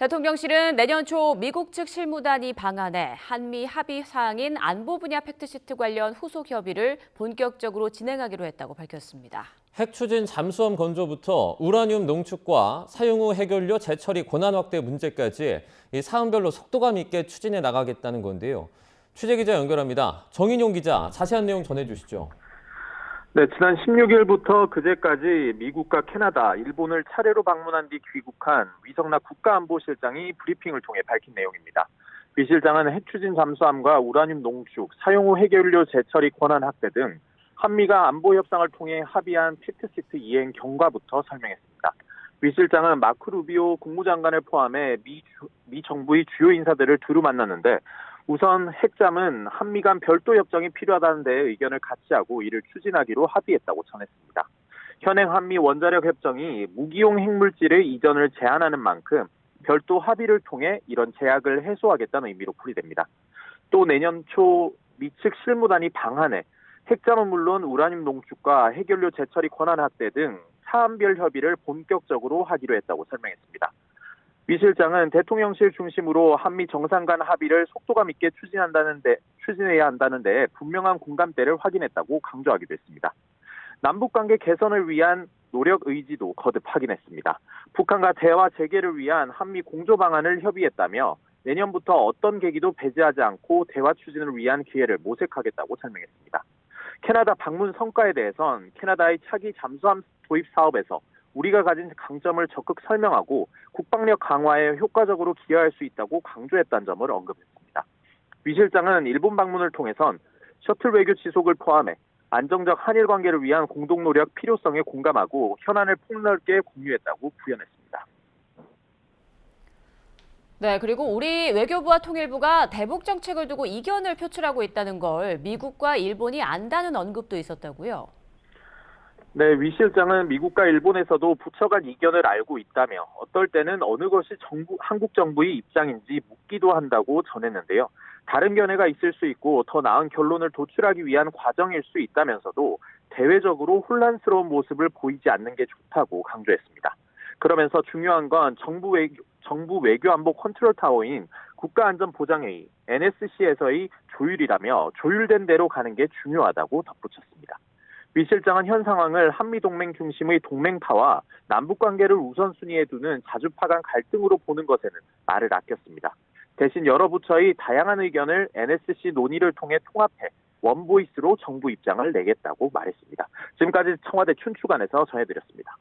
대통령실은 내년 초 미국 측 실무단이 방한해 한미 합의 사항인 안보 분야 팩트시트 관련 후속 협의를 본격적으로 진행하기로 했다고 밝혔습니다. 핵 추진 잠수함 건조부터 우라늄 농축과 사용 후 해결료 재처리 권한 확대 문제까지 이 사안별로 속도감 있게 추진해 나가겠다는 건데요. 취재 기자 연결합니다. 정인용 기자, 자세한 내용 전해주시죠. 네, 지난 16일부터 그제까지 미국과 캐나다, 일본을 차례로 방문한 뒤 귀국한 위성락 국가안보실장이 브리핑을 통해 밝힌 내용입니다. 위 실장은 핵 추진 잠수함과 우라늄 농축, 사용 후 해결료 재처리 권한 확대 등 한미가 안보 협상을 통해 합의한 팩트시트 이행 경과부터 설명했습니다. 위 실장은 마크 루비오 국무장관을 포함해 미 정부의 주요 인사들을 두루 만났는데 우선 핵잠은 한미 간 별도 협정이 필요하다는 데 의견을 같이 하고 이를 추진하기로 합의했다고 전했습니다. 현행 한미 원자력 협정이 무기용 핵물질의 이전을 제한하는 만큼 별도 합의를 통해 이런 제약을 해소하겠다는 의미로 풀이됩니다. 또 내년 초 미 측 실무단이 방한해 핵잠은 물론 우라늄 농축과 해결료 재처리 권한 확대 등 사안별 협의를 본격적으로 하기로 했다고 설명했습니다. 위 실장은 대통령실 중심으로 한미 정상 간 합의를 속도감 있게 추진해야 한다는데 분명한 공감대를 확인했다고 강조하기도 했습니다. 남북관계 개선을 위한 노력 의지도 거듭 확인했습니다. 북한과 대화 재개를 위한 한미 공조 방안을 협의했다며 내년부터 어떤 계기도 배제하지 않고 대화 추진을 위한 기회를 모색하겠다고 설명했습니다. 캐나다 방문 성과에 대해선 캐나다의 차기 잠수함 도입 사업에서 우리가 가진 강점을 적극 설명하고 국방력 강화에 효과적으로 기여할 수 있다고 강조했다는 점을 언급했습니다. 위 실장은 일본 방문을 통해선 셔틀 외교 지속을 포함해 안정적 한일 관계를 위한 공동 노력 필요성에 공감하고 현안을 폭넓게 공유했다고 부연했습니다. 네, 그리고 우리 외교부와 통일부가 대북 정책을 두고 이견을 표출하고 있다는 걸 미국과 일본이 안다는 언급도 있었다고요. 네, 위 실장은 미국과 일본에서도 부처 간 이견을 알고 있다며 어떨 때는 어느 것이 한국 정부의 입장인지 묻기도 한다고 전했는데요. 다른 견해가 있을 수 있고 더 나은 결론을 도출하기 위한 과정일 수 있다면서도 대외적으로 혼란스러운 모습을 보이지 않는 게 좋다고 강조했습니다. 그러면서 중요한 건 정부 외교안보 컨트롤 타워인 국가안전보장회의 NSC에서의 조율이라며 조율된 대로 가는 게 중요하다고 덧붙였습니다. 위 실장은 현 상황을 한미동맹 중심의 동맹파와 남북관계를 우선순위에 두는 자주파 간 갈등으로 보는 것에는 말을 아꼈습니다. 대신 여러 부처의 다양한 의견을 NSC 논의를 통해 통합해 원보이스로 정부 입장을 내겠다고 말했습니다. 지금까지 청와대 춘추관에서 전해드렸습니다.